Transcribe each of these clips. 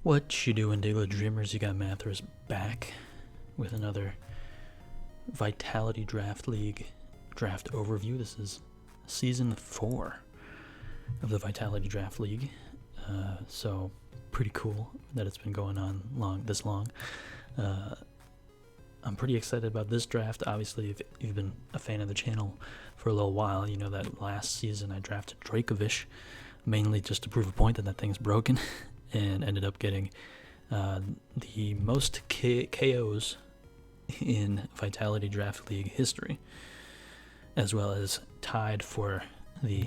What you doing, Diggletdreamers? You got Mathers back with another Vitality Draft League draft overview. This is season 4 of the Vitality Draft League, so pretty cool that it's been going on this long. I'm pretty excited about this draft. Obviously, if you've been a fan of the channel for a little while, you know that last season I drafted Dracovish, mainly just to prove a point that thing's broken, and ended up getting the most KOs in Vitality Draft League history, as well as tied for the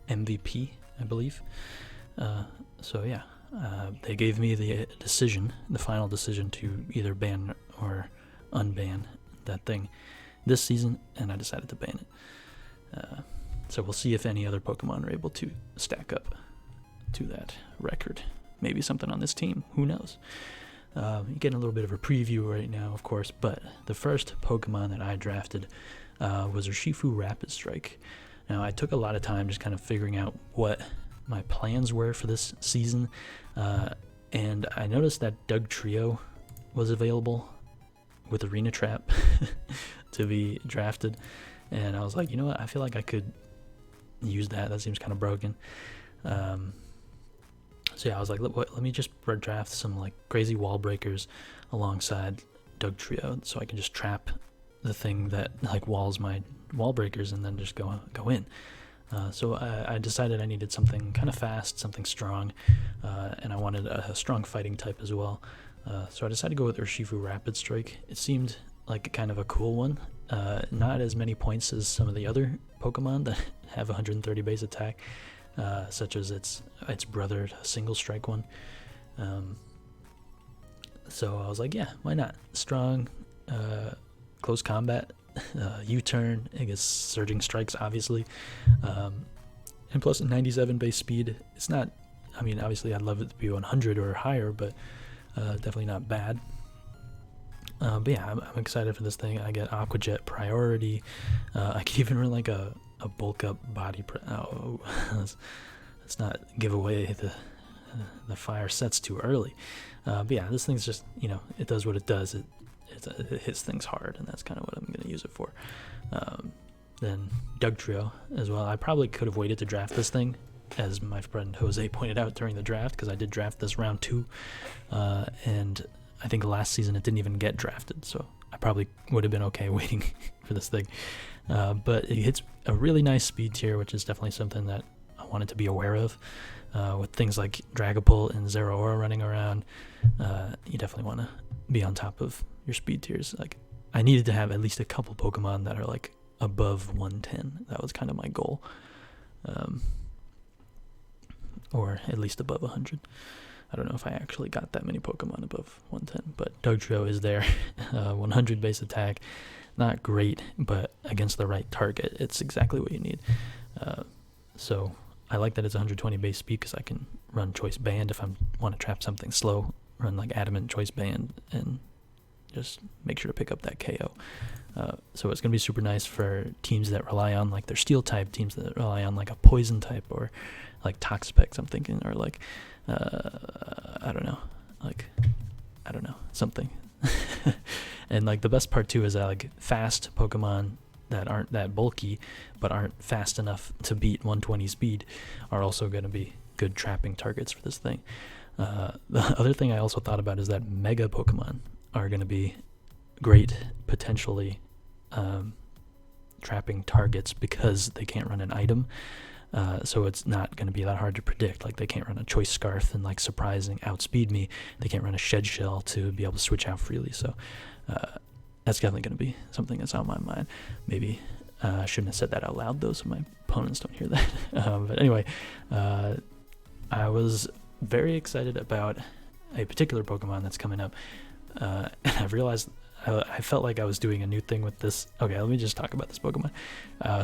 MVP, I believe. So yeah, they gave me the final decision to either ban or unban that thing this season, and I decided to ban it. So we'll see if any other Pokemon are able to stack up to that record. Maybe something on this team, who knows. You're getting a little bit of a preview right now, of course, but the first Pokemon that I drafted was Urshifu Rapid Strike. Now, I took a lot of time just kind of figuring out what my plans were for this season, and I noticed that Dugtrio was available with Arena Trap to be drafted, and I was like, you know what, I feel like I could use that seems kind of broken. So yeah, I was like, let me just draft some like crazy wall breakers alongside Dugtrio, so I can just trap the thing that like walls my wall breakers and then just go in. So I decided I needed something kind of fast, something strong, and I wanted a strong fighting type as well. So I decided to go with Urshifu Rapid Strike. It seemed like kind of a cool one. Not as many points as some of the other Pokemon that have 130 base attack, such as its brother, Single Strike one. So I was like, yeah, why not? Strong, close combat, U-turn, I guess Surging Strikes, obviously. And plus 97 base speed. It's not, I mean, obviously I'd love it to be 100 or higher, but definitely not bad. But yeah, I'm excited for this thing. I get Aqua Jet priority. I can even run like a bulk up body. Let's not give away the fire sets too early. But yeah, this thing's just, you know, it does what it does. It hits things hard, and that's kind of what I'm going to use it for. Then Dugtrio as well. I probably could have waited to draft this thing, as my friend Jose pointed out during the draft, because I did draft this round 2, and I think last season it didn't even get drafted, so I probably would have been okay waiting for this thing. But it hits a really nice speed tier, which is definitely something that I wanted to be aware of. With things like Dragapult and Zeraora running around, you definitely want to be on top of your speed tiers. Like, I needed to have at least a couple Pokemon that are like above 110. That was kind of my goal. Or at least above 100. I don't know if I actually got that many Pokemon above 110, but Dugtrio is there. 100 base attack, not great, but against the right target, it's exactly what you need. So I like that it's 120 base speed, because I can run Choice Band if I want to trap something slow, run like Adamant Choice Band, and just make sure to pick up that KO. So it's going to be super nice for teams that rely on like their Steel type, teams that rely on like a Poison type, or like Toxpex, I'm thinking, or like I don't know, something. And like the best part too is that like fast Pokemon that aren't that bulky but aren't fast enough to beat 120 speed are also going to be good trapping targets for this thing. The other thing I also thought about is that Mega Pokemon are going to be great potentially trapping targets, because they can't run an item. So it's not going to be that hard to predict. Like, they can't run a Choice Scarf and like surprising outspeed me. They can't run a Shed Shell to be able to switch out freely. So that's definitely going to be something that's on my mind. Maybe I shouldn't have said that out loud though, so my opponents don't hear that. But anyway, I was very excited about a particular Pokemon that's coming up, and I realized I felt like I was doing a new thing with this. Okay, let me just talk about this Pokemon.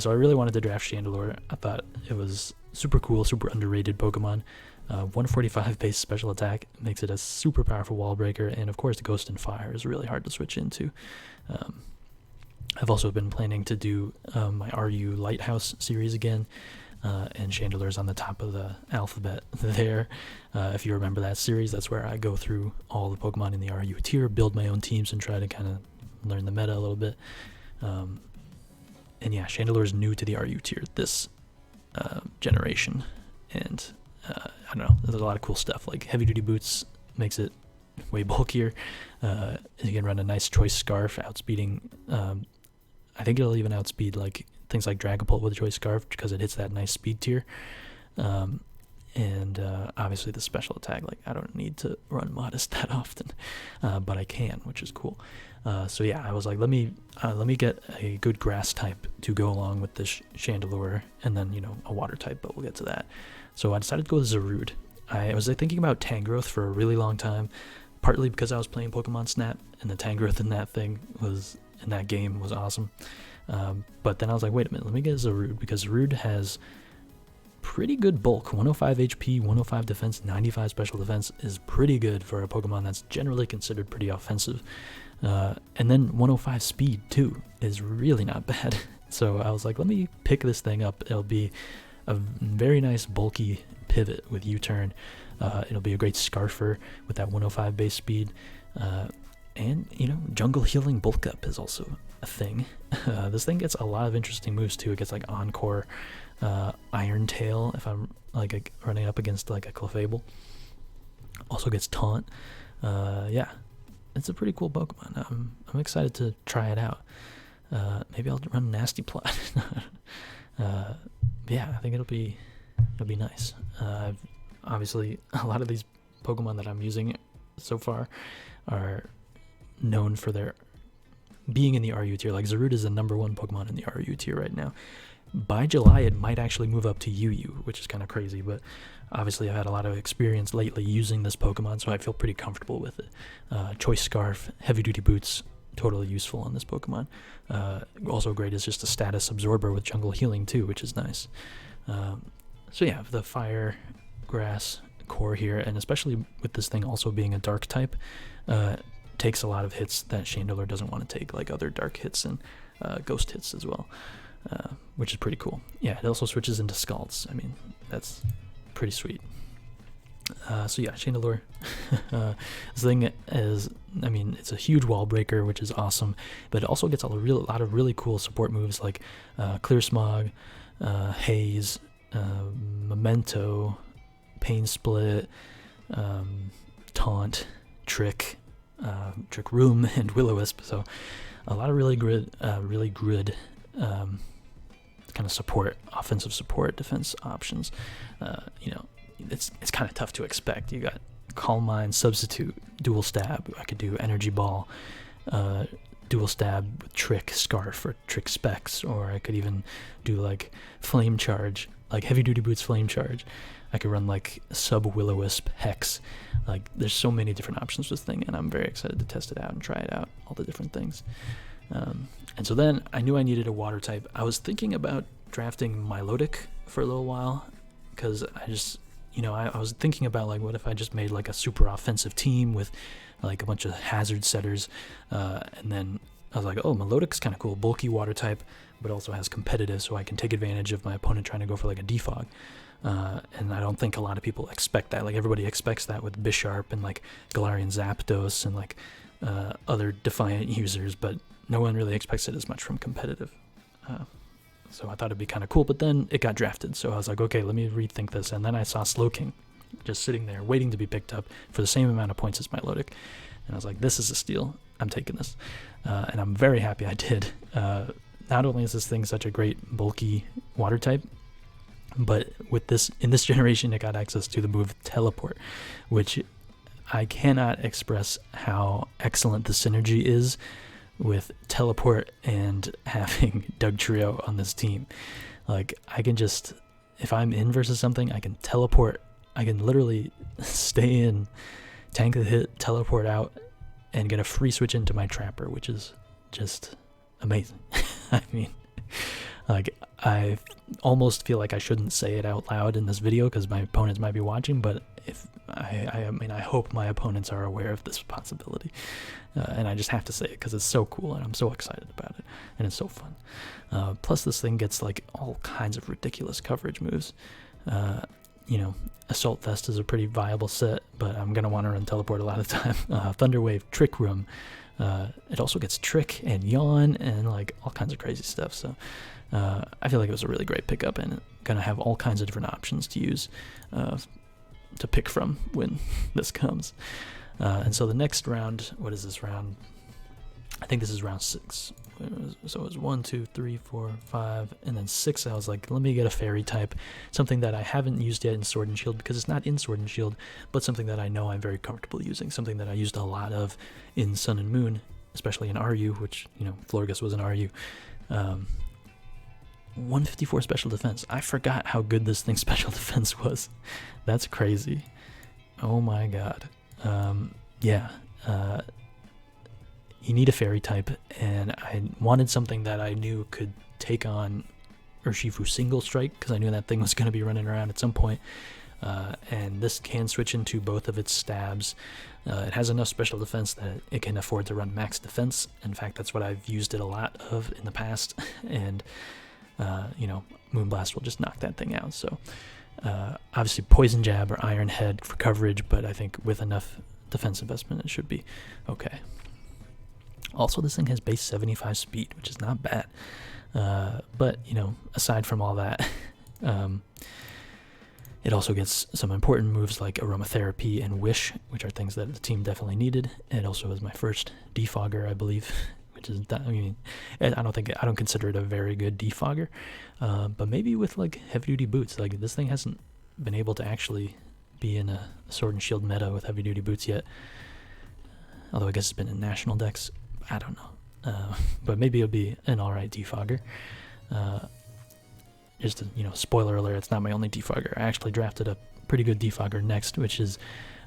So I really wanted to draft Chandelure. I thought it was super cool, super underrated Pokemon. 145 base special attack makes it a super powerful wall breaker, and of course the Ghost and Fire is really hard to switch into. I've also been planning to do my RU Lighthouse series again, and Chandeler's on the top of the alphabet there. If you remember that series, that's where I go through all the Pokemon in the RU tier, build my own teams, and try to kind of learn the meta a little bit. And yeah, Chandelure is new to the RU tier this generation, and I don't know, there's a lot of cool stuff, like heavy duty boots makes it way bulkier. You can run a nice choice scarf, outspeeding, I think it'll even outspeed like things like Dragapult with a choice scarf because it hits that nice speed tier. And obviously the special attack, like I don't need to run Modest that often, but I can, which is cool. So yeah, I was like, let me get a good grass type to go along with this Chandelure, and then, you know, a water type, but we'll get to that. So I decided to go with Zarude. I was like, thinking about Tangrowth for a really long time, partly because I was playing Pokemon Snap, and the Tangrowth in that game was awesome. But then I was like, wait a minute, let me get Zarude, because Zarude has pretty good bulk. 105 HP, 105 defense, 95 special defense is pretty good for a Pokemon that's generally considered pretty offensive. And then 105 speed too is really not bad. So I was like, let me pick this thing up. It'll be a very nice bulky pivot with U-turn. It'll be a great scarfer with that 105 base speed. And, you know, jungle healing bulk up is also a thing. This thing gets a lot of interesting moves too. It gets like Encore, Iron Tail if I'm like running up against like a Clefable. Also gets Taunt. Yeah, it's a pretty cool Pokemon. I'm excited to try it out. Maybe I'll run Nasty Plot. Yeah, I think it'll be nice. Obviously, a lot of these Pokemon that I'm using so far are known for their being in the RU tier. Like Zarude is the #1 Pokemon in the RU tier right now. By July, it might actually move up to UU, which is kind of crazy, but obviously I've had a lot of experience lately using this Pokemon, so I feel pretty comfortable with it. Choice Scarf, Heavy Duty Boots, totally useful on this Pokemon. Also great is just a status absorber with jungle healing too, which is nice. So yeah, the fire, grass, core here, and especially with this thing also being a dark type, takes a lot of hits that Chandelure doesn't want to take, like other dark hits and ghost hits as well, which is pretty cool. Yeah, it also switches into Scalds. I mean, that's pretty sweet. So yeah, Chandelure. This thing is, I mean, it's a huge wall breaker, which is awesome, but it also gets a lot of really cool support moves like Clear Smog, Haze, Memento, Pain Split, Taunt, Trick Room, and Will-O-Wisp. So a lot of really good kind of support, offensive support, defense options. You know, it's kind of tough to expect. You got Calm Mind, Substitute, Dual Stab. I could do Energy Ball, Dual Stab with Trick, Scarf, or Trick Specs, or I could even do like Flame Charge, like Heavy Duty Boots Flame Charge. I could run like Sub Will-O-Wisp Hex. Like there's so many different options with this thing, and I'm very excited to test it out and try it out, all the different things. And so then I knew I needed a water type. I was thinking about drafting Milotic for a little while, because I just, you know, I was thinking about like, what if I just made like a super offensive team with like a bunch of hazard setters, and then I was like, oh, Milotic's kind of cool, bulky water type, but also has competitive, so I can take advantage of my opponent trying to go for like a defog. And I don't think a lot of people expect that. Like everybody expects that with Bisharp and like Galarian Zapdos and like other Defiant users, but no one really expects it as much from competitive. So I thought it'd be kind of cool, but then it got drafted, so I was like, okay, let me rethink this. And then I saw Slowking just sitting there waiting to be picked up for the same amount of points as Milotic, and I was like, this is a steal, I'm taking this. And I'm very happy I did. Not only is this thing such a great bulky water type, but with this, in this generation, it got access to the move Teleport, which I cannot express how excellent the synergy is with Teleport and having Dugtrio on this team. Like, I can just, if I'm in versus something, I can teleport. I can literally stay in, tank the hit, teleport out, and get a free switch into my Trapper, which is just amazing. I mean, like, I almost feel like I shouldn't say it out loud in this video because my opponents might be watching, but if I mean, I hope my opponents are aware of this possibility, and I just have to say it because it's so cool and I'm so excited about it. and it's so fun. Plus, this thing gets like all kinds of ridiculous coverage moves. Assault Vest is a pretty viable set, but I'm gonna want to run Teleport a lot of the time. Thunder Wave, Trick Room. It also gets Trick and Yawn and like all kinds of crazy stuff. So I feel like it was a really great pickup, and gonna have all kinds of different options to use to pick from when this comes. And so the next round, what is this round? I think this is round 6. So it was 1, 2, 3, 4, 5, and then 6. I was like, let me get a fairy type, something that I haven't used yet in Sword and Shield because it's not in Sword and Shield, but something that I know I'm very comfortable using, something that I used a lot of in Sun and Moon, especially in RU, which, Florges was an RU. 154 special defense. I forgot how good this thing's special defense was. That's crazy. Oh my god. You need a fairy type, and I wanted something that I knew could take on Urshifu single strike, because I knew that thing was going to be running around at some point. And this can switch into both of its stabs. It has enough special defense that it can afford to run max defense. In fact, that's what I've used it a lot of in the past. And Moonblast will just knock that thing out. So obviously Poison Jab or Iron Head for coverage, but I think with enough defense investment it should be okay. Also, this thing has base 75 speed, which is not bad. But aside from all that, it also gets some important moves like Aromatherapy and Wish, which are things that the team definitely needed. It also was my first defogger, I believe, which is, I don't consider it a very good defogger. But maybe with like heavy duty boots, like this thing hasn't been able to actually be in a Sword and Shield meta with heavy duty boots yet. Although I guess it's been in national decks. I don't know. But maybe it'll be an alright defogger. Just to, spoiler alert, it's not my only defogger. I actually drafted a pretty good defogger next, which is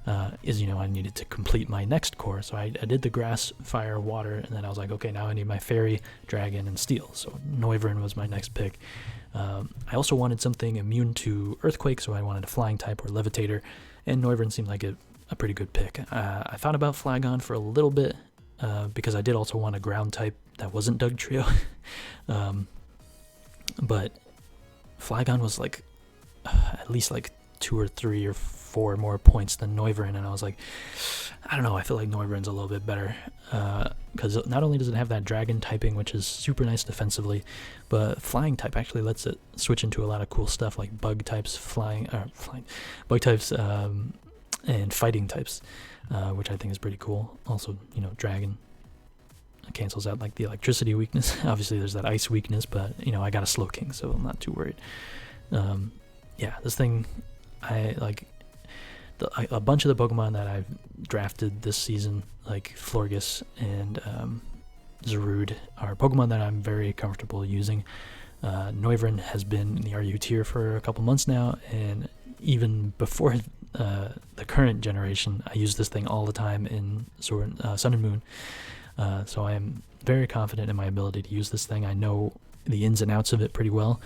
I needed to complete my next core. So I did the grass, fire, water, and then I was like, okay, now I need my fairy, dragon, and steel. So Noivern was my next pick. I also wanted something immune to earthquake, so I wanted a flying type or levitator, and Noivern seemed like a pretty good pick. I thought about Flagon for a little bit, because I did also want a ground type that wasn't Doug Trio. But Flagon was like at least like 2 or 3 or 4 more points than Noivern, and I was like, I don't know, I feel like Noivern's a little bit better, because not only does it have that dragon typing, which is super nice defensively, but flying type actually lets it switch into a lot of cool stuff like bug types, bug types, and fighting types, which I think is pretty cool. Also, dragon cancels out like the electricity weakness. Obviously there's that ice weakness, but I got a Slow King, so I'm not too worried. This thing, I like a bunch of the Pokemon that I've drafted this season, like Florges and Zarude, are Pokemon that I'm very comfortable using. Noivern has been in the RU tier for a couple months now, and even before the current generation, I use this thing all the time in Sun and Moon. So I am very confident in my ability to use this thing. I know the ins and outs of it pretty well.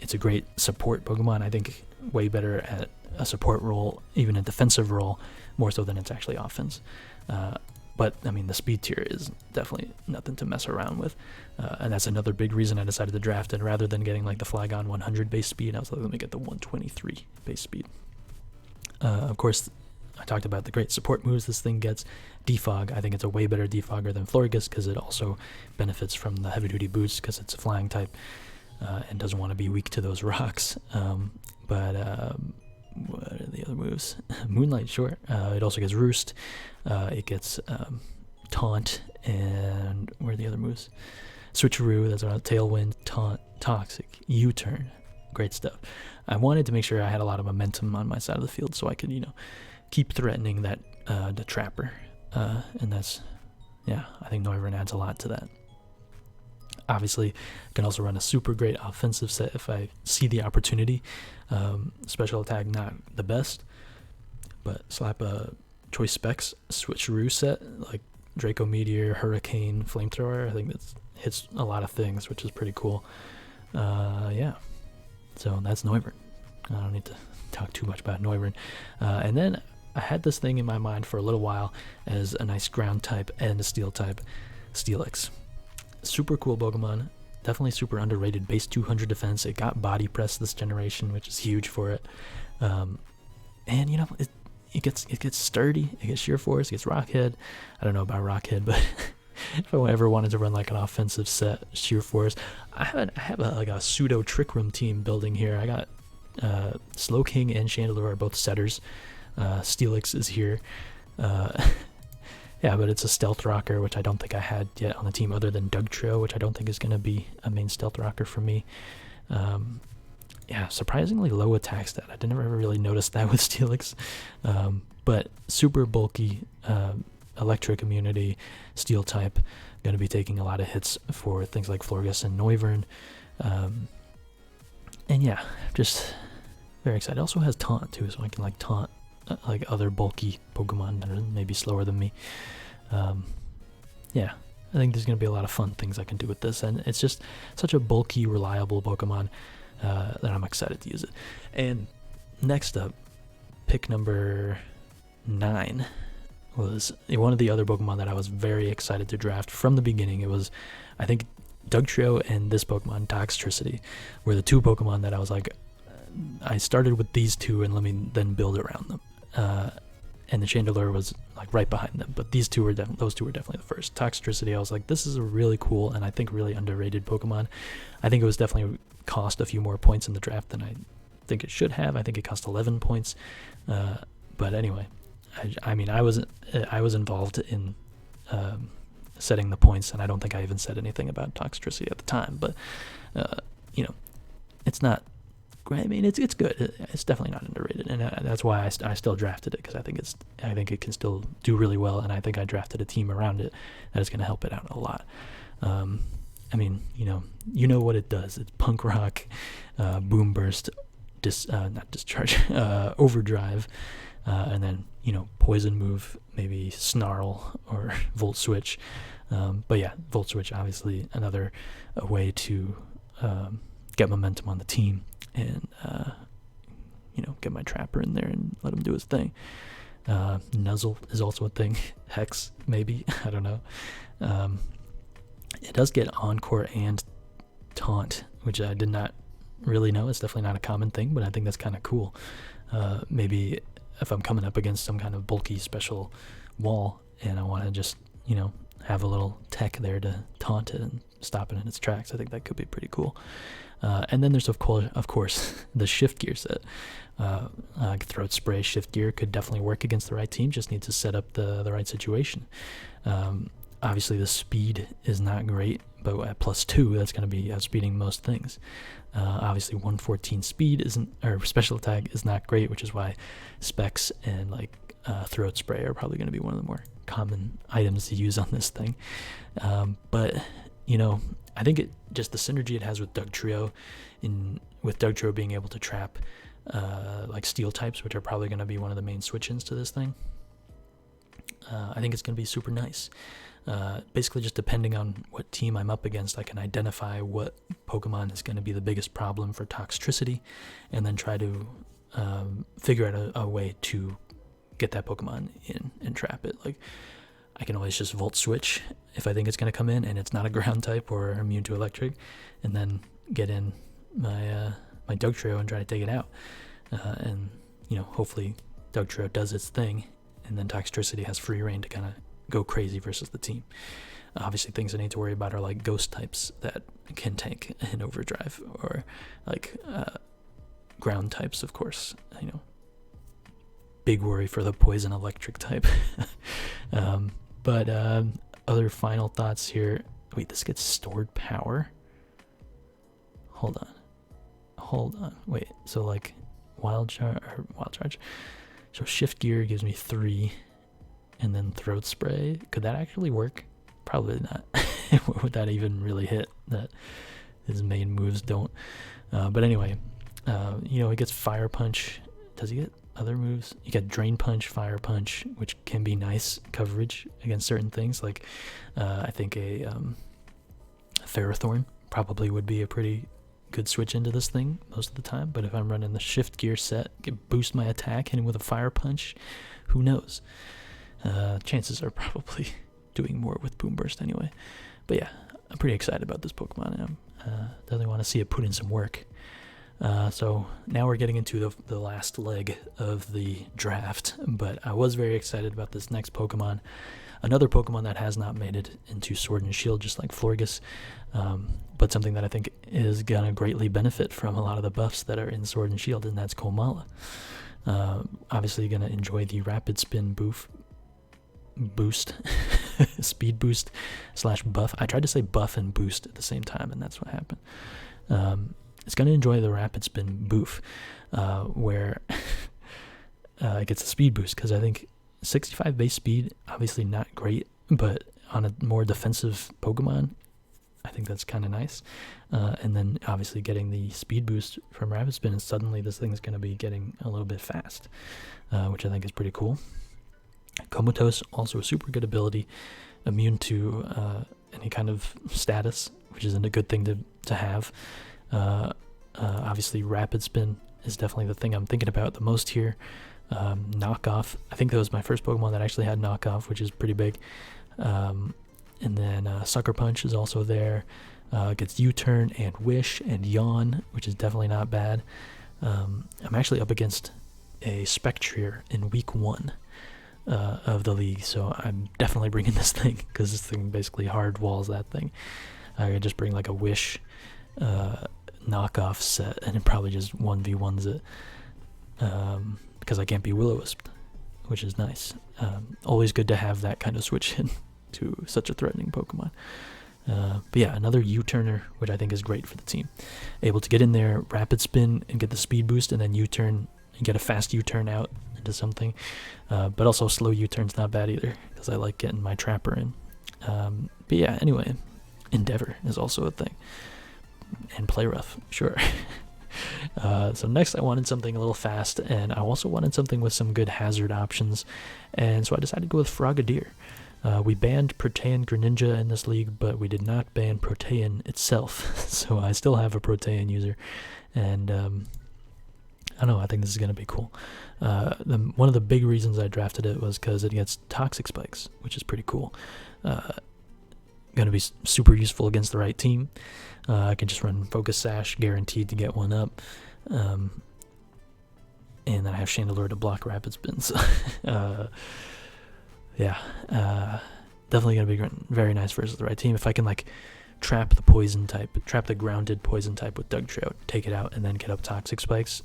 It's a great support Pokemon. I think way better at a support role, even a defensive role, more so than it's actually offense. But the speed tier is definitely nothing to mess around with, and that's another big reason I decided to draft it. Rather than getting like the Flagon 100 base speed, I was like, let me get the 123 base speed. Of course, I talked about the great support moves this thing gets. Defog, I think it's a way better defogger than Florges, because it also benefits from the heavy duty boots because it's a flying type, and doesn't want to be weak to those rocks. What are the other moves? Moonlight, sure. It also gets Roost. It gets Taunt, and where are the other moves? Switcheroo, that's our Tailwind, Taunt, Toxic, U-Turn. Great stuff. I wanted to make sure I had a lot of momentum on my side of the field so I could, keep threatening that the Trapper. And that's, I think Noivern adds a lot to that. Obviously, I can also run a super great offensive set if I see the opportunity. Special attack, not the best, but slap a Choice Specs Switcheroo set, like Draco Meteor, Hurricane, Flamethrower. I think that hits a lot of things, which is pretty cool. So that's Noivern. I don't need to talk too much about Noivern. And then I had this thing in my mind for a little while as a nice ground type and a steel type, Steelix. super cool Pokemon. Definitely super underrated. Base 200 defense. It got body press this generation, which is huge for it. And you know, it gets sturdy. It gets sheer force. It gets rock head. I don't know about rock head, but if I ever wanted to run like an offensive set, sheer force, I have a pseudo trick room team building here. I got Slow King and Chandelure are both setters. Steelix is here. Yeah, but it's a stealth rocker, which I don't think I had yet on the team, other than Dugtrio, which I don't think is going to be a main stealth rocker for me. Yeah, surprisingly low attack stat. I never ever really noticed that with Steelix. But super bulky, electric immunity, steel type. Going to be taking a lot of hits for things like Florges and Noivern. And yeah, just very excited. It also has taunt too, so I can like taunt like other bulky Pokemon that are maybe slower than me. Yeah, I think there's going to be a lot of fun things I can do with this, and it's just such a bulky, reliable Pokemon that I'm excited to use it. And next up, pick number 9 was one of the other Pokemon that I was very excited to draft from the beginning. It was, I think, Dugtrio and this Pokemon, Toxtricity, were the two Pokemon that I was like, I started with these two and let me then build around them. And the Chandelure was like right behind them, but those two were definitely the first. Toxtricity, I was like, this is a really cool and I think really underrated Pokemon. I think it was definitely cost a few more points in the draft than I think it should have. I think it cost 11 points. But anyway, I mean, I was involved in setting the points, and I don't think I even said anything about Toxtricity at the time. But you know, it's not. I mean, it's good. It's definitely not underrated, and that's why I still drafted it, because I think it can still do really well, and I think I drafted a team around it that is going to help it out a lot. I mean, you know what it does. It's Punk Rock, Boom Burst, not Discharge, Overdrive, and then Poison Move, maybe Snarl or Volt Switch. But yeah, Volt Switch obviously another way to get momentum on the team. And get my Trapper in there and let him do his thing. Nuzzle is also a thing. Hex, maybe. I don't know. It does get Encore and Taunt, which I did not really know. It's definitely not a common thing, but I think that's kind of cool. Maybe if I'm coming up against some kind of bulky special wall and I want to just, have a little tech there to taunt it and stop it in its tracks, I think that could be pretty cool. And then there's of course the Shift Gear set. Throat Spray, Shift Gear could definitely work against the right team. Just needs to set up the right situation. Obviously the speed is not great, but at +2 that's going to be outspeeding most things. Obviously 114 speed or special attack is not great, which is why Specs and like Throat Spray are probably going to be one of the more common items to use on this thing. But I think just the synergy it has with Dugtrio, with Dugtrio being able to trap like steel types, which are probably going to be one of the main switch-ins to this thing. I think it's going to be super nice. Basically, just depending on what team I'm up against, I can identify what Pokemon is going to be the biggest problem for Toxtricity, and then try to figure out a way to get that Pokemon in and trap it. Like, I can always just Volt Switch if I think it's going to come in and it's not a ground type or immune to electric, and then get in my Dugtrio and try to take it out. And hopefully Dugtrio does its thing, and then Toxtricity has free reign to kind of go crazy versus the team. Obviously, things I need to worry about are like ghost types that can tank in Overdrive, or like ground types, of course. Big worry for the poison electric type. But other final thoughts here. Wait, this gets stored power? Hold on. Wait, so like Wild Charge. So Shift Gear gives me 3, and then Throat Spray. Could that actually work? Probably not. Would that even really hit? That his main moves don't. But anyway, he gets Fire Punch. Does he get other moves? You get Drain Punch, Fire Punch, which can be nice coverage against certain things. Like I think a Ferrothorn probably would be a pretty good switch into this thing most of the time. But if I'm running the Shift Gear set, boost my attack, hitting with a Fire Punch, who knows? Chances are probably doing more with Boom Burst anyway. But yeah, I'm pretty excited about this Pokemon. Definitely want to see it put in some work. So now we're getting into the last leg of the draft, but I was very excited about this next Pokemon. Another Pokemon that has not made it into Sword and Shield, just like Florges, but something that I think is going to greatly benefit from a lot of the buffs that are in Sword and Shield, and that's Komala. Obviously going to enjoy the Rapid Spin boost, speed boost / buff. I tried to say buff and boost at the same time, and that's what happened. It's going to enjoy the Rapid Spin boof, where it gets a speed boost, because I think 65 base speed, obviously not great, but on a more defensive Pokemon, I think that's kind of nice. And then obviously getting the speed boost from Rapid Spin, and suddenly this thing is going to be getting a little bit fast, which I think is pretty cool. Comatose, also a super good ability, immune to any kind of status, which isn't a good thing to have. Obviously Rapid Spin is definitely the thing I'm thinking about the most here. Knockoff, I think that was my first Pokemon that actually had knockoff, which is pretty big. And then Sucker Punch is also there. Gets U-Turn and Wish and Yawn, which is definitely not bad. I'm actually up against a Spectrier in week 1 of the league, so I'm definitely bringing this thing, because this thing basically hard walls that thing. I could just bring like a Wish knockoff set, and it probably just 1v1s it, because I can't be Will-O-Wisped, which is nice. Always good to have that kind of switch in to such a threatening Pokemon. But yeah, another U-turner, which I think is great for the team. Able to get in there, Rapid Spin, and get the speed boost, and then U-turn, and get a fast U-turn out into something. But also slow U-turn's not bad either, because I like getting my Trapper in. But yeah, anyway, Endeavor is also a thing. And Play Rough, sure. So next I wanted something a little fast, and I also wanted something with some good hazard options, and so I decided to go with Frogadier. We banned Protean Greninja in this league, but we did not ban Protean itself, so I still have a Protean user, and I don't know, I think this is going to be cool. One of the big reasons I drafted it was because it gets Toxic Spikes, which is pretty cool. Going to be super useful against the right team. I can just run Focus Sash, guaranteed to get one up. And then I have Chandelure to block Rapid Spins. Yeah, definitely going to be very nice versus the right team. If I can like trap the grounded poison type with Dugtrio, take it out, and then get up Toxic Spikes,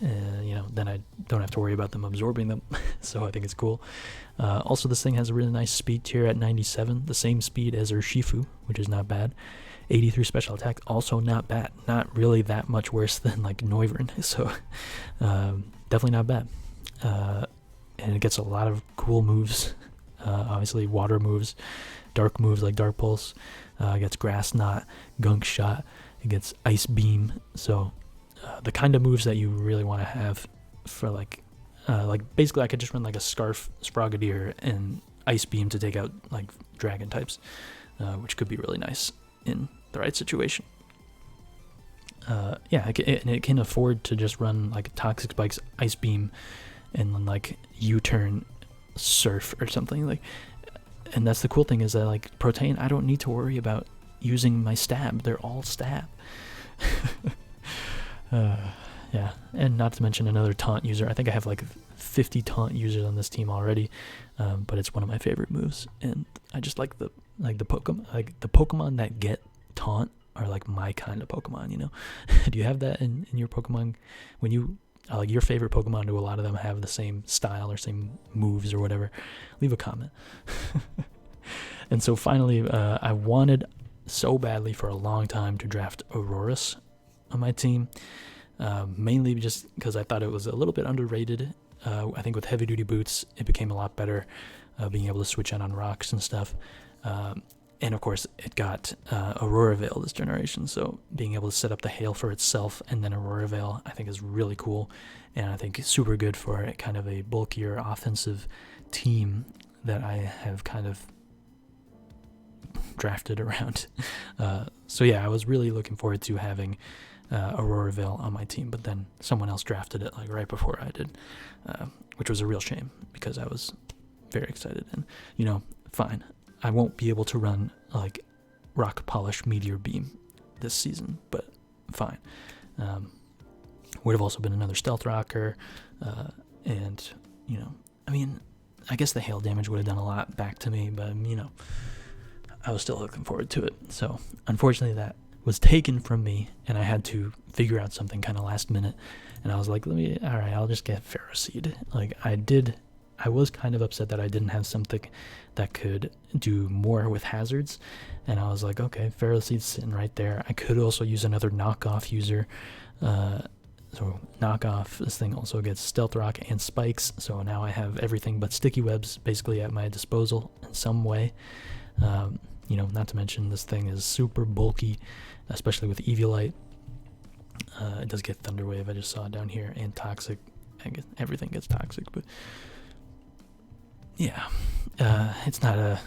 then I don't have to worry about them absorbing them. So I think it's cool. Also, this thing has a really nice speed tier at 97, the same speed as Urshifu, which is not bad. 83 special attack, also not bad. Not really that much worse than like Noivern, so definitely not bad. And it gets a lot of cool moves. Obviously, water moves, dark moves like Dark Pulse. It gets Grass Knot, Gunk Shot. It gets Ice Beam. So the kind of moves that you really want to have for like basically I could just run like a Scarf Frogadier and Ice Beam to take out like Dragon types, which could be really nice in the right situation. Yeah, it can afford to just run like Toxic Spikes, Ice Beam, and then like U-turn Surf or something like. And that's the cool thing, is that like Protean, I don't need to worry about using my stab. They're all stab. Yeah, and not to mention another taunt user. I think I have like 50 taunt users on this team already, but it's one of my favorite moves, and I just like the Pokemon that get taunt are like my kind of Pokemon, you know. Do you have that in your Pokemon? When you like your favorite Pokemon, do a lot of them have the same style or same moves or whatever? Leave a comment. And so finally, I wanted so badly for a long time to draft Aurorus on my team, mainly just because I thought it was a little bit underrated. I think with heavy duty boots, it became a lot better, being able to switch out on rocks and stuff. And of course, it got Aurora Veil this generation, so being able to set up the Hail for itself and then Aurora Veil, I think is really cool, and I think super good for a kind of a bulkier offensive team that I have kind of drafted around. So yeah, I was really looking forward to having Aurora Veil on my team, but then someone else drafted it like right before I did, which was a real shame because I was very excited. And fine, I won't be able to run like rock polish meteor beam this season, but fine. Would have also been another stealth rocker, and I mean, I guess the hail damage would have done a lot back to me, but I was still looking forward to it. So unfortunately that was taken from me, and I had to figure out something kind of last minute, and I was like, alright, I'll just get Pharaoh Seed. Like, I was kind of upset that I didn't have something that could do more with hazards, and I was like, okay, Pharaoh Seed's sitting right there. I could also use another knockoff user, so knockoff, this thing also gets stealth rock and spikes, so now I have everything but sticky webs basically at my disposal in some way. Not to mention this thing is super bulky, especially with Eviolite. It does get Thunder Wave, I just saw it down here, and Toxic. I guess everything gets Toxic, but yeah, it's not a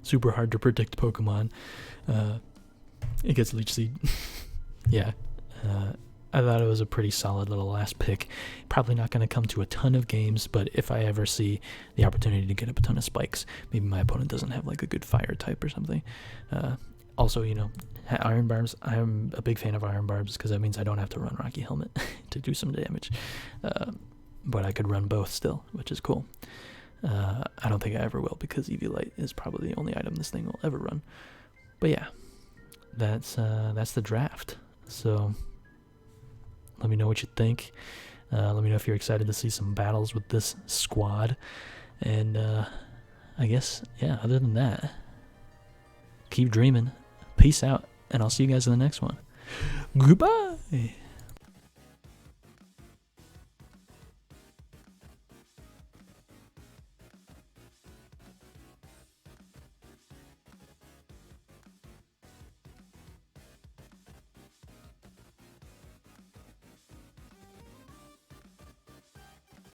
super hard to predict Pokemon. It gets Leech Seed. Yeah, I thought it was a pretty solid little last pick. Probably not going to come to a ton of games, but if I ever see the opportunity to get up a ton of spikes, maybe my opponent doesn't have like a good fire type or something. Also, Iron Barbs. I'm a big fan of Iron Barbs because that means I don't have to run Rocky Helmet to do some damage. But I could run both still, which is cool. I don't think I ever will because Eviolite is probably the only item this thing will ever run. But yeah, that's the draft. So let me know what you think. Let me know if you're excited to see some battles with this squad. And I guess, yeah, other than that, keep dreaming. Peace out, and I'll see you guys in the next one. Goodbye!